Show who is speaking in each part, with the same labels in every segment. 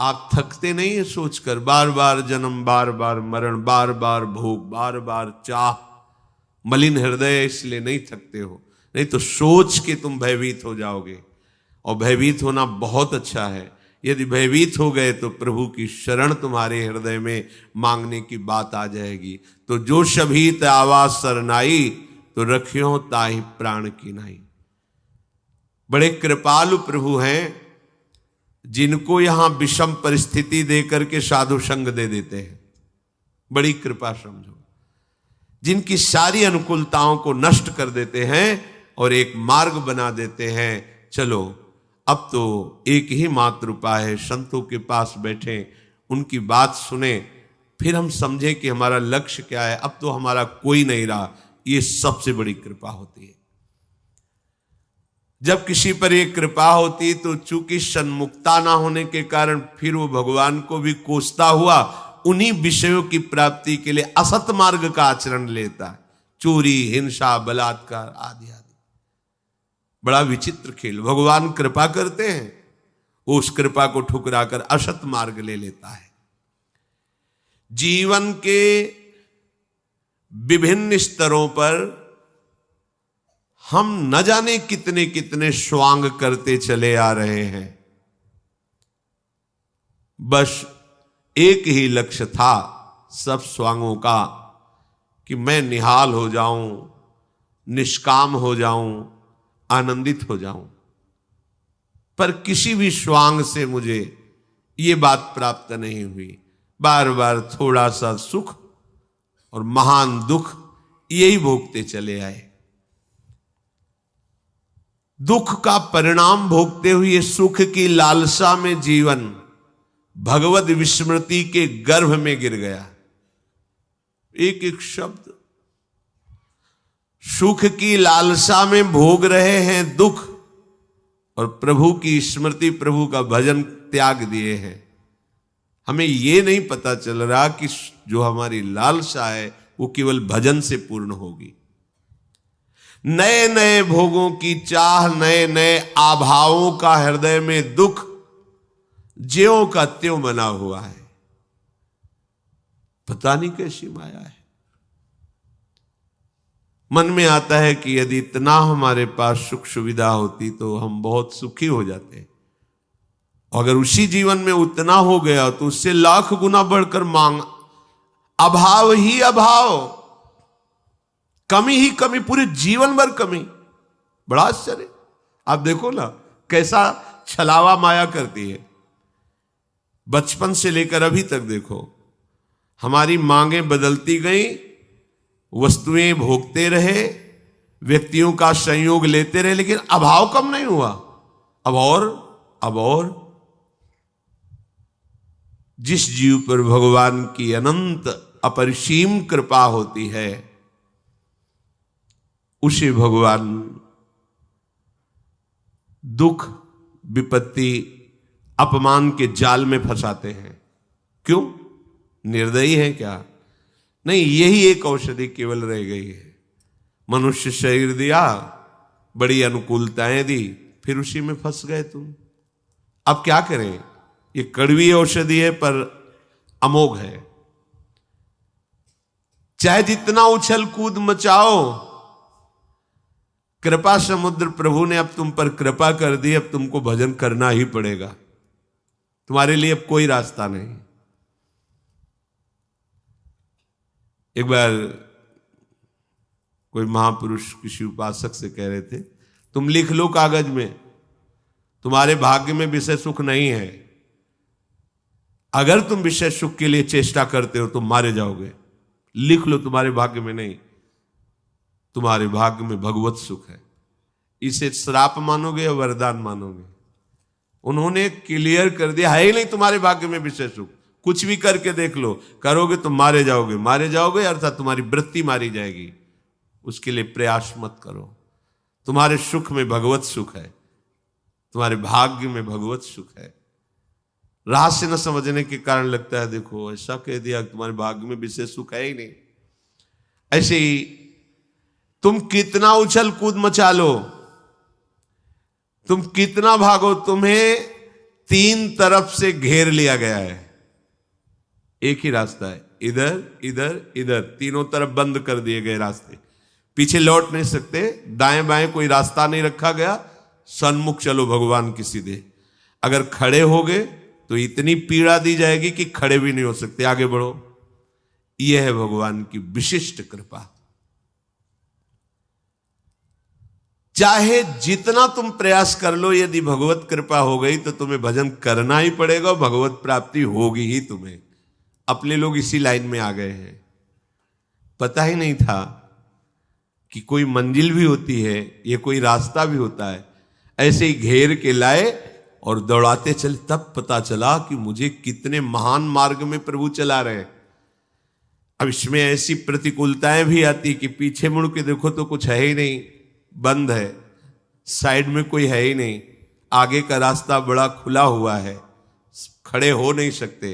Speaker 1: आप थकते नहीं है सोचकर, बार बार जन्म, बार बार मरण, बार बार भोग, बार बार चाह, मलिन हृदय, इसलिए नहीं थकते हो। नहीं तो सोच के तुम भयभीत हो जाओगे, और भयभीत होना बहुत अच्छा है। यदि भयभीत हो गए तो प्रभु की शरण तुम्हारे हृदय में मांगने की बात आ जाएगी। तो जो शभीत आवाज सरनाई, तो रखियो ताहि प्राण की नाई। बड़े कृपालु प्रभु हैं, जिनको यहां विषम परिस्थिति देकर के साधु संग दे देते हैं। बड़ी कृपा समझो, जिनकी सारी अनुकूलताओं को नष्ट कर देते हैं और एक मार्ग बना देते हैं। चलो अब तो एक ही मात्र उपाय है, संतों के पास बैठे, उनकी बात सुने, फिर हम समझें कि हमारा लक्ष्य क्या है। अब तो हमारा कोई नहीं रहा, ये सबसे बड़ी कृपा होती है। जब किसी पर एक कृपा होती तो चूंकि सन्मुखता ना होने के कारण फिर वो भगवान को भी कोसता हुआ उन्हीं विषयों की प्राप्ति के लिए असत मार्ग का आचरण लेता, चोरी, हिंसा, बलात्कार आदि आदि। बड़ा विचित्र खेल। भगवान कृपा करते हैं, वो उस कृपा को ठुकराकर असत मार्ग ले लेता है। जीवन के विभिन्न स्तरों पर हम न जाने कितने कितने स्वांग करते चले आ रहे हैं। बस एक ही लक्ष्य था सब स्वांगों का, कि मैं निहाल हो जाऊं, निष्काम हो जाऊं, आनंदित हो जाऊं। पर किसी भी स्वांग से मुझे ये बात प्राप्त नहीं हुई। बार बार थोड़ा सा सुख और महान दुख यही भोगते चले आए। दुख का परिणाम भोगते हुए सुख की लालसा में जीवन भगवत विस्मृति के गर्भ में गिर गया। एक एक शब्द, सुख की लालसा में भोग रहे हैं दुख, और प्रभु की स्मृति, प्रभु का भजन त्याग दिए हैं। हमें यह नहीं पता चल रहा कि जो हमारी लालसा है वो केवल भजन से पूर्ण होगी। नए नए भोगों की चाह, नए नए आभावों का हृदय में दुख ज्यों का त्यों बना हुआ है। पता नहीं कैसी माया है। मन में आता है कि यदि इतना हमारे पास सुख सुविधा होती तो हम बहुत सुखी हो जाते। अगर उसी जीवन में उतना हो गया तो उससे लाख गुना बढ़कर मांग, अभाव ही अभाव, कमी ही कमी, पूरे जीवन भर कमी। बड़ा आश्चर्य। आप देखो ना कैसा छलावा माया करती है। बचपन से लेकर अभी तक देखो, हमारी मांगें बदलती गई, वस्तुएं भोगते रहे, व्यक्तियों का संयोग लेते रहे, लेकिन अभाव कम नहीं हुआ। अब और जिस जीव पर भगवान की अनंत अपरिसीम कृपा होती है उसे भगवान दुख, विपत्ति, अपमान के जाल में फंसाते हैं। क्यों? निर्दयी है क्या? नहीं, यही एक औषधि केवल रह गई है। मनुष्य शरीर दिया, बड़ी अनुकूलताएं दी, फिर उसी में फंस गए तुम। अब क्या करें? ये कड़वी औषधि है पर अमोघ है। चाहे जितना उछल कूद मचाओ, कृपा समुद्र प्रभु ने अब तुम पर कृपा कर दी, अब तुमको भजन करना ही पड़ेगा। तुम्हारे लिए अब कोई रास्ता नहीं। एक बार कोई महापुरुष किसी उपासक से कह रहे थे, तुम लिख लो कागज में, तुम्हारे भाग्य में विषय सुख नहीं है। अगर तुम विषय सुख के लिए चेष्टा करते हो तो मारे जाओगे। लिख लो, तुम्हारे भाग्य में नहीं, तुम्हारे भाग्य में भगवत सुख है। इसे श्राप मानोगे या वरदान मानोगे? उन्होंने क्लियर कर दिया, है ही नहीं तुम्हारे भाग्य में विषय सुख। कुछ भी करके देख लो, करोगे तो मारे जाओगे। मारे जाओगे अर्थात तुम्हारी वृत्ति मारी जाएगी। उसके लिए प्रयास मत करो। तुम्हारे सुख में भगवत सुख है, तुम्हारे भाग्य में भगवत सुख है। रहस्य न समझने के कारण लगता है देखो ऐसा कह दिया, तुम्हारे भाग्य में विषय सुख है ही नहीं। ऐसे ही तुम कितना उछल कूद मचा लो, तुम कितना भागो, तुम्हें तीन तरफ से घेर लिया गया है, एक ही रास्ता है, इधर इधर इधर, तीनों तरफ बंद कर दिए गए रास्ते, पीछे लौट नहीं सकते, दाएं बाएं कोई रास्ता नहीं रखा गया, सन्मुख चलो भगवान की सीधे। अगर खड़े हो गए तो इतनी पीड़ा दी जाएगी कि खड़े भी नहीं हो सकते, आगे बढ़ो। यह है भगवान की विशिष्ट कृपा। चाहे जितना तुम प्रयास कर लो, यदि भगवत कृपा हो गई तो तुम्हें भजन करना ही पड़ेगा, भगवत प्राप्ति होगी ही तुम्हें। अपने लोग इसी लाइन में आ गए हैं, पता ही नहीं था कि कोई मंजिल भी होती है, ये कोई रास्ता भी होता है। ऐसे ही घेर के लाए और दौड़ाते चले, तब पता चला कि मुझे कितने महान मार्ग में प्रभु चला रहे हैं। अब इसमें ऐसी प्रतिकूलताएं भी आती कि पीछे मुड़ के देखो तो कुछ है ही नहीं, बंद है, साइड में कोई है ही नहीं, आगे का रास्ता बड़ा खुला हुआ है, खड़े हो नहीं सकते।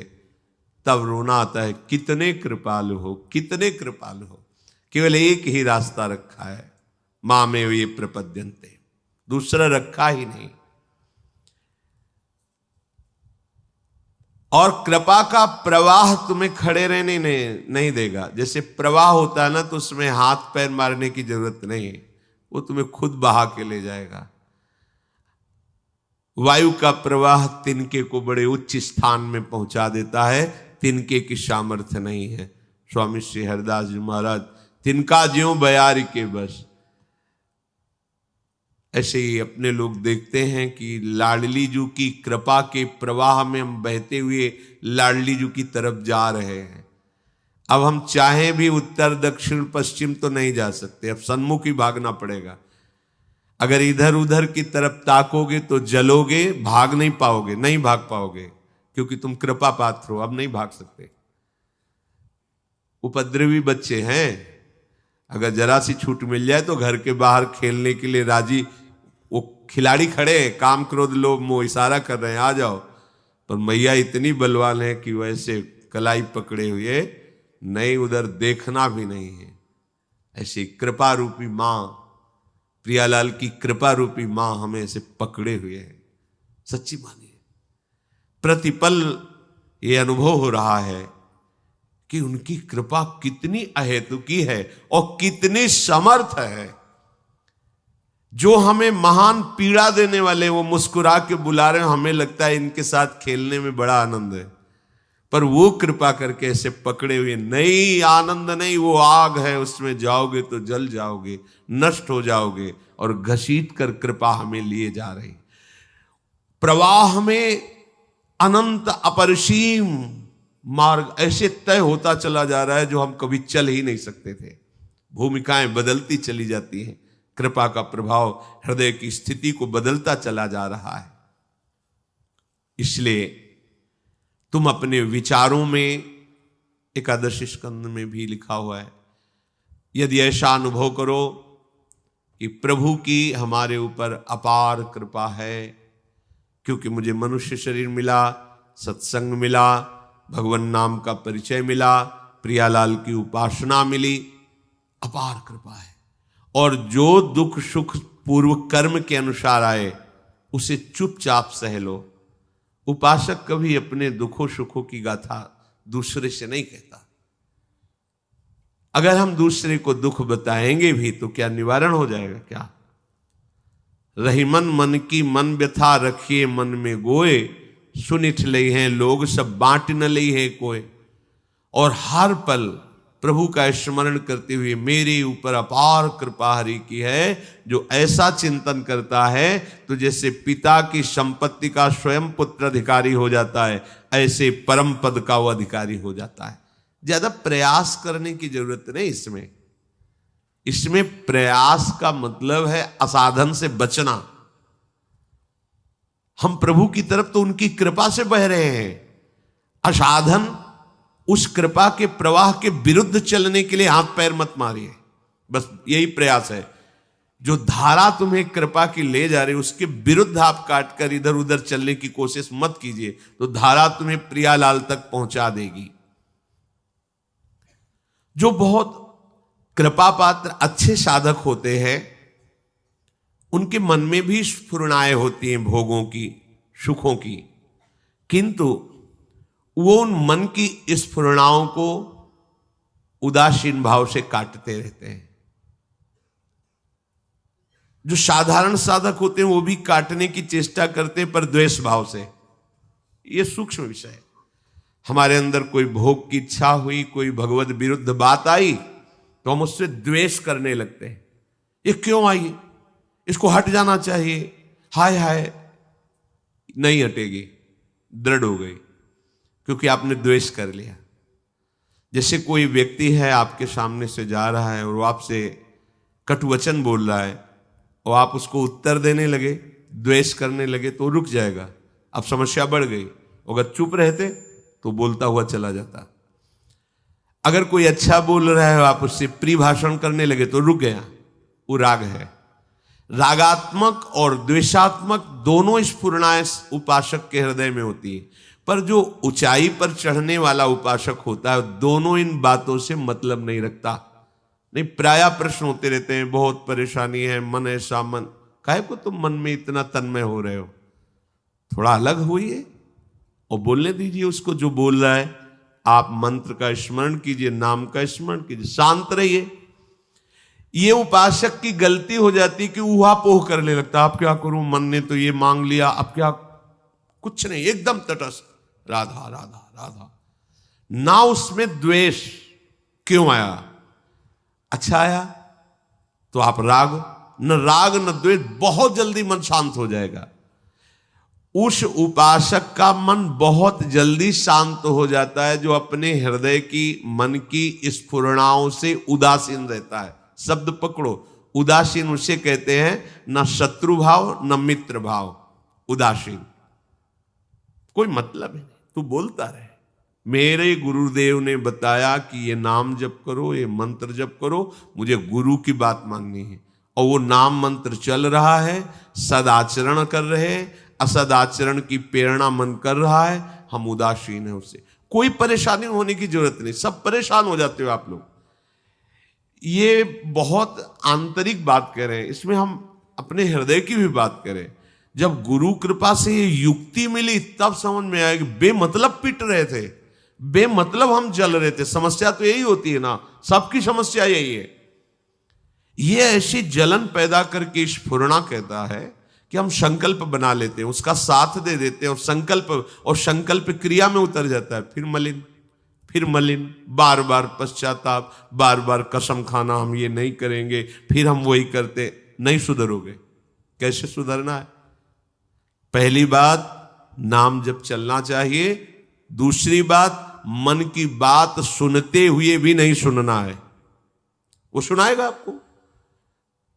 Speaker 1: तब रोना आता है, कितने कृपालु हो, कितने कृपालु हो, केवल एक ही रास्ता रखा है, मां में ये प्रपद्यन्ते, दूसरा रखा ही नहीं। और कृपा का प्रवाह तुम्हें खड़े रहने नहीं देगा। जैसे प्रवाह होता है ना, तो उसमें हाथ पैर मारने की जरूरत नहीं है, वो तुम्हें खुद बहा के ले जाएगा। वायु का प्रवाह तिनके को बड़े उच्च स्थान में पहुंचा देता है, तिनके की सामर्थ्य नहीं है। स्वामी श्री हरिदास जी महाराज, तिनका ज्यों बयार के बस। ऐसे ही अपने लोग देखते हैं कि लाडली जू की कृपा के प्रवाह में हम बहते हुए लाडली जू की तरफ जा रहे हैं। अब हम चाहें भी उत्तर दक्षिण पश्चिम तो नहीं जा सकते, अब सन्मुख ही भागना पड़ेगा। अगर इधर उधर की तरफ ताकोगे तो जलोगे, भाग नहीं पाओगे, नहीं भाग पाओगे, क्योंकि तुम कृपा पात्र हो, अब नहीं भाग सकते। उपद्रवी बच्चे हैं, अगर जरा सी छूट मिल जाए तो घर के बाहर खेलने के लिए राजी, वो खिलाड़ी खड़े हैं, काम क्रोध लोभ मोह इशारा कर रहे हैं, आ जाओ, पर मैया इतनी बलवान है कि वैसे कलाई पकड़े हुए नहीं, उधर देखना भी नहीं है। ऐसी कृपा रूपी मां, प्रियालाल की कृपा रूपी मां हमें ऐसे पकड़े हुए है। सच्ची मानिए, प्रतिपल ये अनुभव हो रहा है कि उनकी कृपा कितनी अहेतुकी है और कितनी समर्थ है। जो हमें महान पीड़ा देने वाले वो मुस्कुरा के बुला रहे हैं, हमें लगता है इनके साथ खेलने में बड़ा आनंद है, पर वो कृपा करके ऐसे पकड़े हुए, नहीं आनंद नहीं, वो आग है, उसमें जाओगे तो जल जाओगे, नष्ट हो जाओगे, और घसीट कर कृपा हमें लिए जा रही। प्रवाह में अनंत अपरिसीम मार्ग ऐसे तय होता चला जा रहा है जो हम कभी चल ही नहीं सकते थे। भूमिकाएं बदलती चली जाती हैं, कृपा का प्रभाव हृदय की स्थिति को बदलता चला जा रहा है। इसलिए तुम अपने विचारों में, एकादश स्कंद में भी लिखा हुआ है, यदि ऐसा अनुभव करो कि प्रभु की हमारे ऊपर अपार कृपा है, क्योंकि मुझे मनुष्य शरीर मिला, सत्संग मिला, भगवान नाम का परिचय मिला, प्रियालाल की उपासना मिली, अपार कृपा है। और जो दुख सुख पूर्व कर्म के अनुसार आए उसे चुपचाप सह लो। उपासक कभी अपने दुखों सुखों की गाथा दूसरे से नहीं कहता। अगर हम दूसरे को दुख बताएंगे भी तो क्या निवारण हो जाएगा? क्या रही मन की मन व्यथा रखिए मन में गोए, सुनिठ लई हैं लोग सब बांट न लई है कोई। और हर पल प्रभु का स्मरण करते हुए मेरे ऊपर अपार कृपा हरि की है, जो ऐसा चिंतन करता है तो जैसे पिता की संपत्ति का स्वयं पुत्र अधिकारी हो जाता है, ऐसे परम पद का वो अधिकारी हो जाता है। ज्यादा प्रयास करने की जरूरत नहीं इसमें। इसमें प्रयास का मतलब है असाधन से बचना। हम प्रभु की तरफ तो उनकी कृपा से बह रहे हैं, असाधन उस कृपा के प्रवाह के विरुद्ध चलने के लिए हाथ पैर मत मारिए। बस यही प्रयास है। जो धारा तुम्हें कृपा की ले जा रही है उसके विरुद्ध आप काट कर इधर उधर चलने की कोशिश मत कीजिए, तो धारा तुम्हें प्रियालाल तक पहुंचा देगी। जो बहुत कृपा पात्र अच्छे साधक होते हैं उनके मन में भी स्फुरणाएं होती हैं भोगों की, सुखों की, किंतु वो उन मन की स्फुरणाओं को उदासीन भाव से काटते रहते हैं। जो साधारण साधक होते हैं वो भी काटने की चेष्टा करते हैं, पर द्वेष भाव से। ये सूक्ष्म विषय है। हमारे अंदर कोई भोग की इच्छा हुई, कोई भगवत विरुद्ध बात आई, तो हम उससे द्वेष करने लगते हैं। ये क्यों आई, इसको हट जाना चाहिए, हाय हाय। नहीं हटेगी, दृढ़ हो गई, क्योंकि आपने द्वेष कर लिया। जैसे कोई व्यक्ति है आपके सामने से जा रहा है और वो आपसे कटुवचन बोल रहा है और आप उसको उत्तर देने लगे, द्वेष करने लगे, तो रुक जाएगा। अब समस्या बढ़ गई। अगर चुप रहते तो बोलता हुआ चला जाता। अगर कोई अच्छा बोल रहा है, आप उससे प्रिय भाषण करने लगे तो रुक गया। वो राग है। रागात्मक और द्वेषात्मक दोनों स्फुरणाएं उपासक के हृदय में होती है, पर जो ऊंचाई पर चढ़ने वाला उपासक होता है दोनों इन बातों से मतलब नहीं रखता। नहीं, प्रायः प्रश्न होते रहते हैं, बहुत परेशानी है, मन ऐसा, मन काहे को तुम मन में इतना तन्मय हो रहे हो, थोड़ा अलग होइए और बोलने दीजिए उसको जो बोल रहा है। आप मंत्र का स्मरण कीजिए, नाम का स्मरण कीजिए, शांत रहिए। ये उपासक की गलती हो जाती कि ऊहापोह करने लगता। आप क्या करूं, मन ने तो ये मांग लिया, अब क्या, कुछ नहीं, एकदम तटस्थ, राधा राधा राधा। ना उसमें द्वेष। क्यों आया, अच्छा आया तो आप राग न द्वेष, बहुत जल्दी मन शांत हो जाएगा। उस उपासक का मन बहुत जल्दी शांत हो जाता है जो अपने हृदय की, मन की स्फुरणाओं से उदासीन रहता है। शब्द पकड़ो, उदासीन उसे कहते हैं, न शत्रु भाव न मित्र भाव, उदासीन। कोई मतलब ही नहीं, तू बोलता रहे। मेरे गुरुदेव ने बताया कि ये नाम जप करो, ये मंत्र जप करो, मुझे गुरु की बात माननी है। और वो नाम मंत्र चल रहा है, सदाचरण कर रहे हैं, असदाचरण की प्रेरणा मन कर रहा है, हम उदासीन है उससे। कोई परेशानी होने की जरूरत नहीं, सब परेशान हो जाते हो आप लोग। ये बहुत आंतरिक बात कह रहे हैं, इसमें हम अपने हृदय की भी बात करें। जब गुरु कृपा से ये युक्ति मिली तब समझ में आया कि बेमतलब पिट रहे थे, बेमतलब हम जल रहे थे। समस्या तो यही होती है ना, सबकी समस्या यही है। ये ऐसी जलन पैदा करके स्फुरना कहता है कि हम संकल्प बना लेते हैं, उसका साथ दे देते हैं और संकल्प क्रिया में उतर जाता है। फिर मलिन, बार बार पश्चाताप, बार बार कसम खाना, हम ये नहीं करेंगे, फिर हम वही करते। नहीं सुधरोगे। कैसे सुधरना है? पहली बात, नाम जब चलना चाहिए। दूसरी बात, मन की बात सुनते हुए भी नहीं सुनना है। वो सुनाएगा आपको,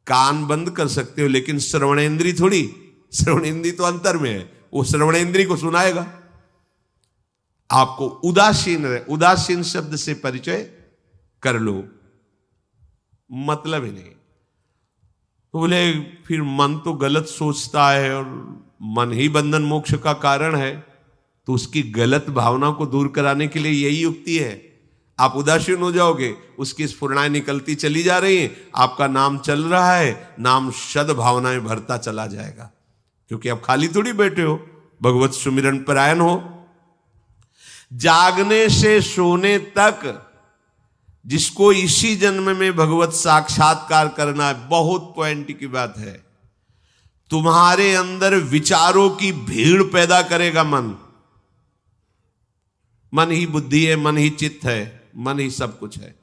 Speaker 1: कान बंद कर सकते हो, लेकिन श्रवणेंद्री थोड़ी, श्रवणेंद्री तो अंतर में है, वो श्रवणेंद्री को सुनाएगा। आपको उदासीन शब्द से परिचय कर लो, मतलब ही नहीं। तो बोले फिर मन तो गलत सोचता है और मन ही बंधन मोक्ष का कारण है, तो उसकी गलत भावना को दूर कराने के लिए यही युक्ति है। आप उदासीन हो जाओगे, उसकी स्फुरणाएं निकलती चली जा रही हैं, आपका नाम चल रहा है, नाम सद भावनाएं भरता चला जाएगा, क्योंकि आप खाली थोड़ी बैठे हो, भगवत सुमिरन परायण हो। जागने से सोने तक जिसको इसी जन्म में भगवत साक्षात्कार करना है, बहुत पॉइंट की बात है। तुम्हारे अंदर विचारों की भीड़ पैदा करेगा मन। मन ही बुद्धि है, मन ही चित्त है, मन ही सब कुछ है।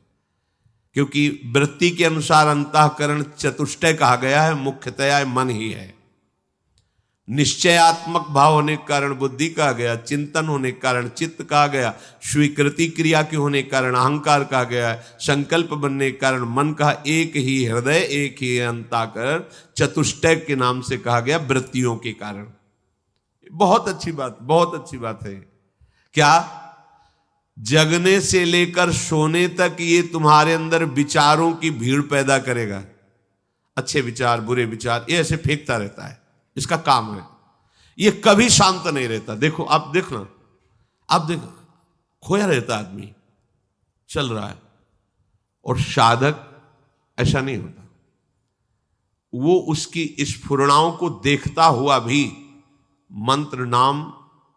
Speaker 1: क्योंकि वृत्ति के अनुसार अंतःकरण चतुष्टय कहा गया है, मुख्यतया मन ही है। निश्चयात्मक भाव होने के कारण बुद्धि कहा गया, चिंतन होने के कारण चित्त कहा गया, स्वीकृति क्रिया के होने के कारण अहंकार कहा गया, संकल्प बनने के कारण मन का। एक ही हृदय, एक ही अंतःकरण, चतुष्टय के नाम से कहा गया वृत्तियों के कारण। बहुत अच्छी बात, बहुत अच्छी बात है। क्या? जगने से लेकर सोने तक ये तुम्हारे अंदर विचारों की भीड़ पैदा करेगा। अच्छे विचार, बुरे विचार, ये ऐसे फेंकता रहता है, इसका काम है। ये कभी शांत नहीं रहता। देखो, आप देखना, खोया रहता आदमी, चल रहा है। और साधक ऐसा नहीं होता, वो उसकी स्फुरणाओं को देखता हुआ भी मंत्र, नाम,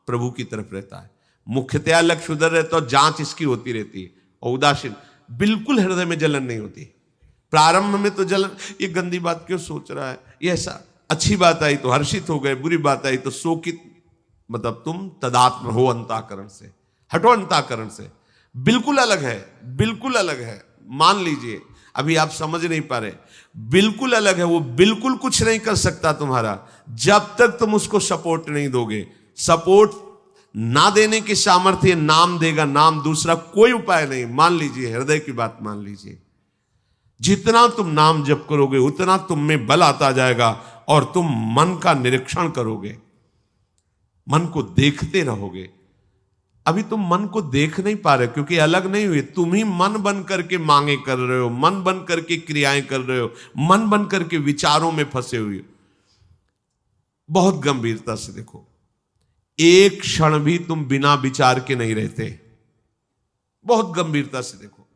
Speaker 1: प्रभु की तरफ रहता है। मुख्यतया लक्ष्य उधर रहता है और जांच इसकी होती रहती है। और उदासीन, बिल्कुल हृदय में जलन नहीं होती। प्रारंभ में तो जलन, ये गंदी बात क्यों सोच रहा है, ये ऐसा, अच्छी बात आई तो हर्षित हो गए, बुरी बात आई तो शोकित। मतलब तुम तदात्म हो अंतःकरण से, हटो अंतःकरण से। बिल्कुल अलग है, बिल्कुल अलग है। मान लीजिए अभी आप समझ नहीं पा रहे, बिल्कुल अलग है। वो बिल्कुल कुछ नहीं कर सकता तुम्हारा जब तक तुम उसको सपोर्ट नहीं दोगे। सपोर्ट ना देने की सामर्थ्य नाम देगा, नाम, दूसरा कोई उपाय नहीं। मान लीजिए, हृदय की बात मान लीजिए, जितना तुम नाम जप करोगे उतना तुम में बल आता जाएगा और तुम मन का निरीक्षण करोगे, मन को देखते रहोगे। अभी तुम मन को देख नहीं पा रहे क्योंकि अलग नहीं हुए। तुम ही मन बन करके मांगे कर रहे हो, मन बन करके क्रियाएं कर रहे हो, मन बन करके विचारों में फंसे हुए हो। बहुत गंभीरता से देखो, एक क्षण भी तुम बिना विचार के नहीं रहते। बहुत गंभीरता से देखो,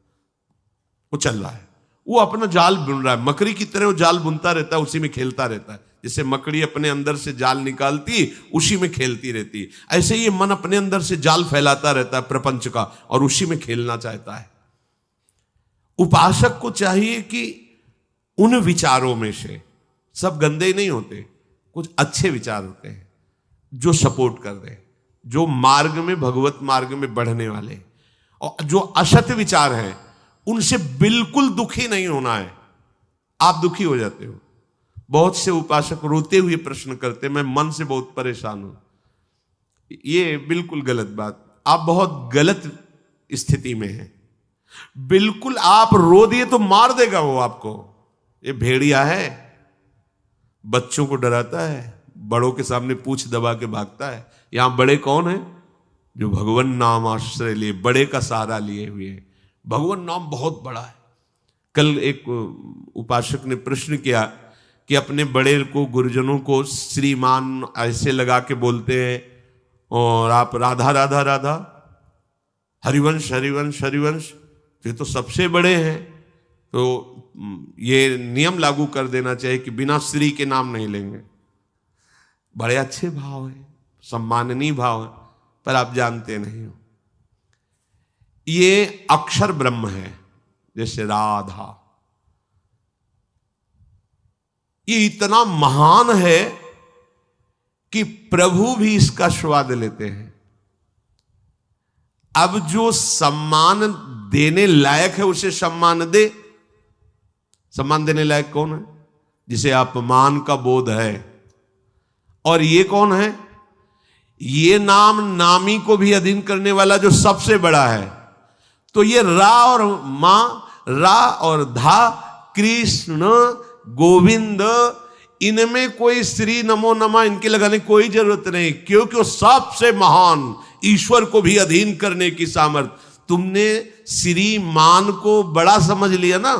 Speaker 1: वो चल रहा है, वो अपना जाल बुन रहा है, मकड़ी की तरह वो जाल बुनता रहता है, उसी में खेलता रहता है। जैसे मकड़ी अपने अंदर से जाल निकालती, उसी में खेलती रहती है, ऐसे ये मन अपने अंदर से जाल फैलाता रहता है प्रपंच का और उसी में खेलना चाहता है। उपासक को चाहिए कि उन विचारों में से, सब गंदे नहीं होते, कुछ अच्छे विचार होते हैं जो सपोर्ट कर रहे, जो मार्ग में, भगवत मार्ग में बढ़ने वाले। और जो असत विचार हैं उनसे बिल्कुल दुखी नहीं होना है। आप दुखी हो जाते हो। बहुत से उपासक रोते हुए प्रश्न करते, मैं मन से बहुत परेशान हूं। ये बिल्कुल गलत बात, आप बहुत गलत स्थिति में हैं। बिल्कुल आप रो दिए तो मार देगा वो आपको। ये भेड़िया है, बच्चों को डराता है, बड़ों के सामने पूंछ दबा के भागता है। यहां बड़े कौन है? जो भगवान नाम आश्रय लिए, बड़े का सहारा लिए हुए हैं। भगवान नाम बहुत बड़ा है। कल एक उपासक ने प्रश्न किया कि अपने बड़े को, गुरुजनों को श्रीमान ऐसे लगा के बोलते हैं और आप राधा राधा राधा, हरिवंश हरिवंश हरिवंश, ये तो सबसे बड़े हैं। तो ये नियम लागू कर देना चाहिए कि बिना श्री के नाम नहीं लेंगे। बड़े अच्छे भाव है, सम्माननीय भाव है, पर आप जानते नहीं हो ये अक्षर ब्रह्म है। जैसे राधा, ये इतना महान है कि प्रभु भी इसका स्वाद लेते हैं। अब जो सम्मान देने लायक है उसे सम्मान दे। सम्मान देने लायक कौन है? जिसे अपमान का बोध है। और ये कौन है? ये नाम नामी को भी अधीन करने वाला जो सबसे बड़ा है। तो ये रा और मां, रा और धा, कृष्ण, गोविंद, इनमें कोई श्री नमो नमः इनके लगाने की कोई जरूरत नहीं, क्योंकि वो सबसे महान, ईश्वर को भी अधीन करने की सामर्थ्य। तुमने श्रीमान को बड़ा समझ लिया ना,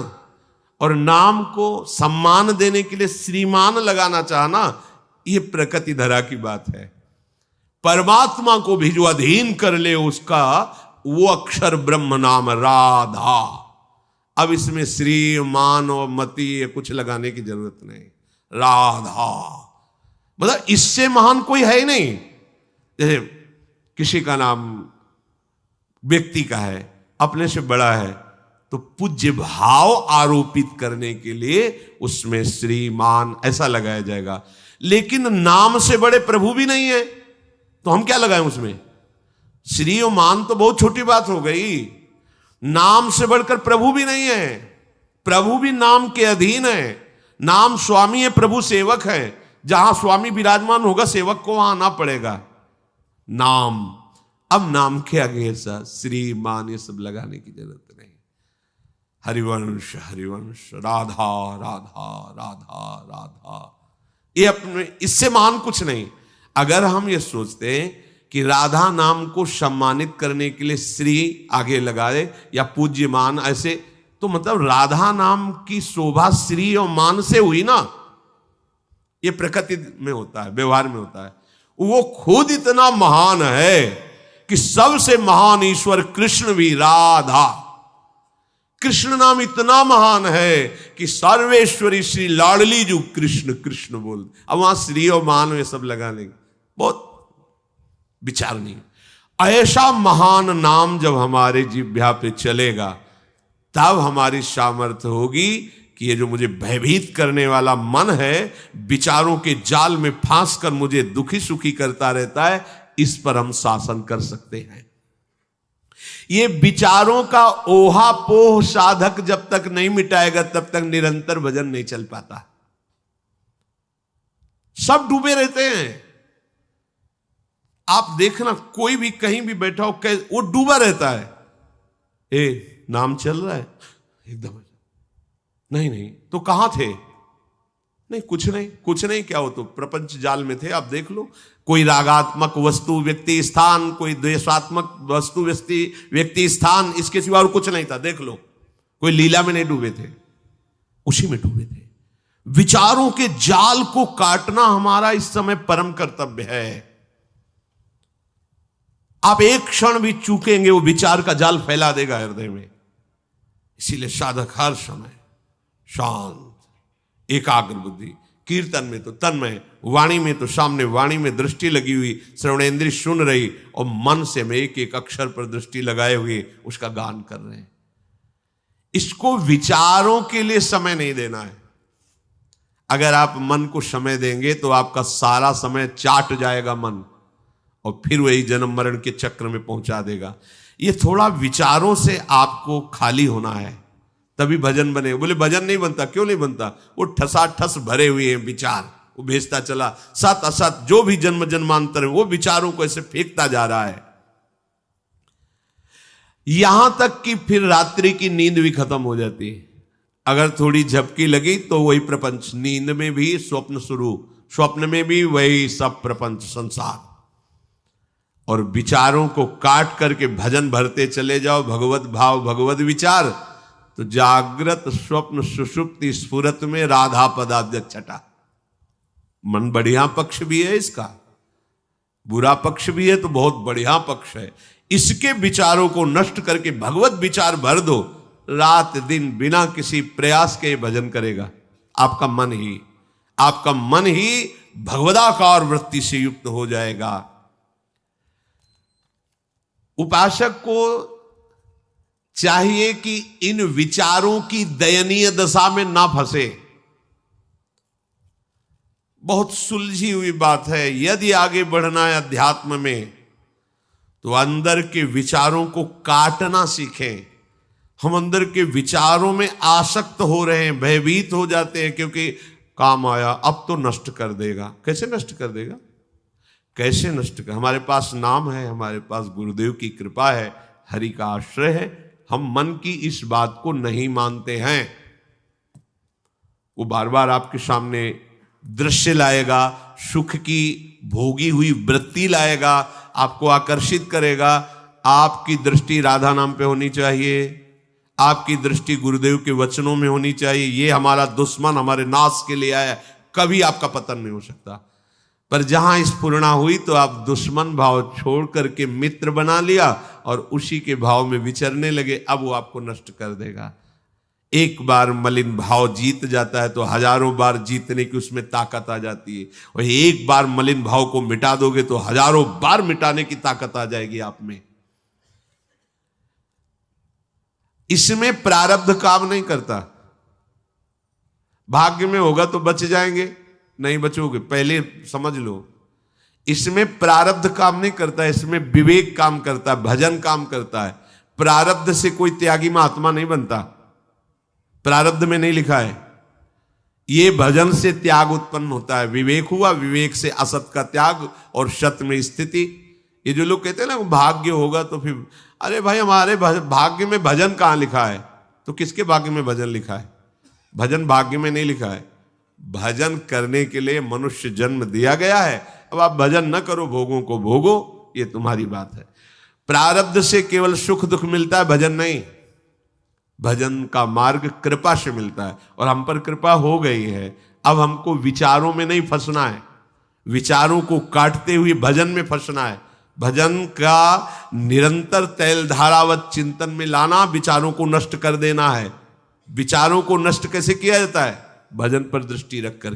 Speaker 1: और नाम को सम्मान देने के लिए श्रीमान लगाना चाहना, ये प्रकृति धरा की बात है। परमात्मा को भी जो अधीन कर ले उसका, वो अक्षर ब्रह्म नाम राधा। अब इसमें श्री, मान और मति ये कुछ लगाने की जरूरत नहीं। राधा मतलब इससे महान कोई है ही नहीं। जैसे किसी का नाम व्यक्ति का है, अपने से बड़ा है, तो पूज्य भाव आरोपित करने के लिए उसमें श्रीमान ऐसा लगाया जाएगा। लेकिन नाम से बड़े प्रभु भी नहीं है, तो हम क्या लगाएं उसमें? श्री और मान तो बहुत छोटी बात हो गई। नाम से बढ़कर प्रभु भी नहीं है, प्रभु भी नाम के अधीन है। नाम स्वामी है, प्रभु सेवक है। जहां स्वामी विराजमान होगा सेवक को वहां आना पड़ेगा। नाम, अब नाम के आगे ऐसा श्री मान ये सब लगाने की जरूरत नहीं। हरिवंश हरिवंश, राधा राधा राधा राधा, ये अपने, इससे महान कुछ नहीं। अगर हम ये सोचते हैं कि राधा नाम को सम्मानित करने के लिए श्री आगे लगाए या पूज्य मान ऐसे, तो मतलब राधा नाम की शोभा श्री और मान से हुई ना। ये प्रकृति में होता है, व्यवहार में होता है। वो खुद इतना महान है कि सबसे महान ईश्वर कृष्ण भी राधा, कृष्ण नाम इतना महान है कि सर्वेश्वरी श्री लाडली जो कृष्ण कृष्ण बोल। अब वहां श्री और मान में सब लगा लेंगे, बहुत विचार नहीं। ऐसा महान नाम जब हमारे जिह्वा पे चलेगा तब हमारी सामर्थ्य होगी कि ये जो मुझे भयभीत करने वाला मन है, विचारों के जाल में फांस कर मुझे दुखी सुखी करता रहता है, इस पर हम शासन कर सकते हैं। ये विचारों का ओहापोह साधक जब तक नहीं मिटाएगा तब तक निरंतर भजन नहीं चल पाता। सब डूबे रहते हैं। आप देखना, कोई भी कहीं भी बैठा हो, वो डूबा रहता है। नाम चल रहा है एकदम, नहीं तो कहां थे? नहीं, कुछ नहीं। क्या हो तो प्रपंच जाल में थे। आप देख लो, कोई रागात्मक वस्तु व्यक्ति स्थान, कोई द्वेषात्मक वस्तु व्यक्ति स्थान, इसके सिवा और कुछ नहीं था। देख लो, कोई लीला में नहीं डूबे थे, उसी में डूबे थे। विचारों के जाल को काटना हमारा इस समय परम कर्तव्य है। आप एक क्षण भी चूकेंगे, वो विचार का जाल फैला देगा हृदय में। इसीलिए साधक हर समय शांत, एकाग्र बुद्धि, कीर्तन में तो तन्मय, वाणी में तो सामने वाणी में दृष्टि लगी हुई, श्रवणेंद्रिय सुन रही, और मन से में एक एक अक्षर पर दृष्टि लगाए हुए उसका गान कर रहे हैं। इसको विचारों के लिए समय नहीं देना है। अगर आप मन को समय देंगे तो आपका सारा समय चाट जाएगा मन, और फिर वही जन्म मरण के चक्र में पहुंचा देगा। ये थोड़ा विचारों से आपको खाली होना है, तभी भजन बने। बोले भजन नहीं बनता, क्यों नहीं बनता? वो ठसाठस भरे हुए हैं विचार, वो भेजता चला, सत असत जो भी जन्म जन्मांतर है वो विचारों को ऐसे फेंकता जा रहा है, यहां तक कि फिर रात्रि की नींद भी खत्म हो जाती है। अगर थोड़ी झपकी लगी तो वही प्रपंच, नींद में भी स्वप्न शुरू, स्वप्न में भी वही सब प्रपंच संसार। और विचारों को काट करके भजन भरते चले जाओ, भगवत भाव भगवत विचार, तो जागृत स्वप्न सुषुप्ति स्फुरत में राधा पदाध्यक्षता। मन बढ़िया पक्ष भी है इसका, बुरा पक्ष भी है तो बहुत बढ़िया पक्ष है। इसके विचारों को नष्ट करके भगवत विचार भर दो, रात दिन बिना किसी प्रयास के भजन करेगा। आपका मन ही भगवदाकार वृत्ति से युक्त हो जाएगा। उपासक को चाहिए कि इन विचारों की दयनीय दशा में ना फंसे। बहुत सुलझी हुई बात है। यदि आगे बढ़ना है अध्यात्म में तो अंदर के विचारों को काटना सीखें। हम अंदर के विचारों में आसक्त हो रहे हैं, भयभीत हो जाते हैं, क्योंकि काम आया अब तो नष्ट कर देगा। कैसे नष्ट कर देगा? कैसे नष्ट कर? हमारे पास नाम है, हमारे पास गुरुदेव की कृपा है, हरि का आश्रय है। हम मन की इस बात को नहीं मानते हैं। वो बार बार आपके सामने दृश्य लाएगा, सुख की भोगी हुई वृत्ति लाएगा, आपको आकर्षित करेगा। आपकी दृष्टि राधा नाम पे होनी चाहिए, आपकी दृष्टि गुरुदेव के वचनों में होनी चाहिए। ये हमारा दुश्मन हमारे नाश के लिए आया, कभी आपका पतन नहीं हो सकता। पर जहां स्फुरणा हुई तो आप दुश्मन भाव छोड़ करके मित्र बना लिया और उसी के भाव में विचरने लगे। अब वो आपको नष्ट कर देगा। एक बार मलिन भाव जीत जाता है तो हजारों बार जीतने की उसमें ताकत आ जाती है, और एक बार मलिन भाव को मिटा दोगे तो हजारों बार मिटाने की ताकत आ जाएगी आप में। इसमें प्रारब्ध काम नहीं करता। भाग्य में होगा तो बच जाएंगे, नहीं बचोगे, पहले समझ लो। इसमें प्रारब्ध काम नहीं करता, इसमें विवेक काम करता है, भजन काम करता है। प्रारब्ध से कोई त्यागी महात्मा नहीं बनता, प्रारब्ध में नहीं लिखा है। ये भजन से त्याग उत्पन्न होता है। विवेक हुआ, विवेक से असत का त्याग और सत में स्थिति। ये जो लोग कहते हैं ना भाग्य होगा तो फिर, अरे भाई हमारे भाग्य में भजन कहाँ लिखा है? तो किसके भाग्य में भजन लिखा है? भजन भाग्य में नहीं लिखा है। भजन करने के लिए मनुष्य जन्म दिया गया है। अब आप भजन न करो, भोगों को भोगो, ये तुम्हारी बात है। प्रारब्ध से केवल सुख दुख मिलता है, भजन नहीं। भजन का मार्ग कृपा से मिलता है, और हम पर कृपा हो गई है। अब हमको विचारों में नहीं फंसना है, विचारों को काटते हुए भजन में फंसना है। भजन का निरंतर तैल धारावत चिंतन में लाना, विचारों को नष्ट कर देना है। विचारों को नष्ट कैसे किया जाता है? भजन पर दृष्टि रखकर।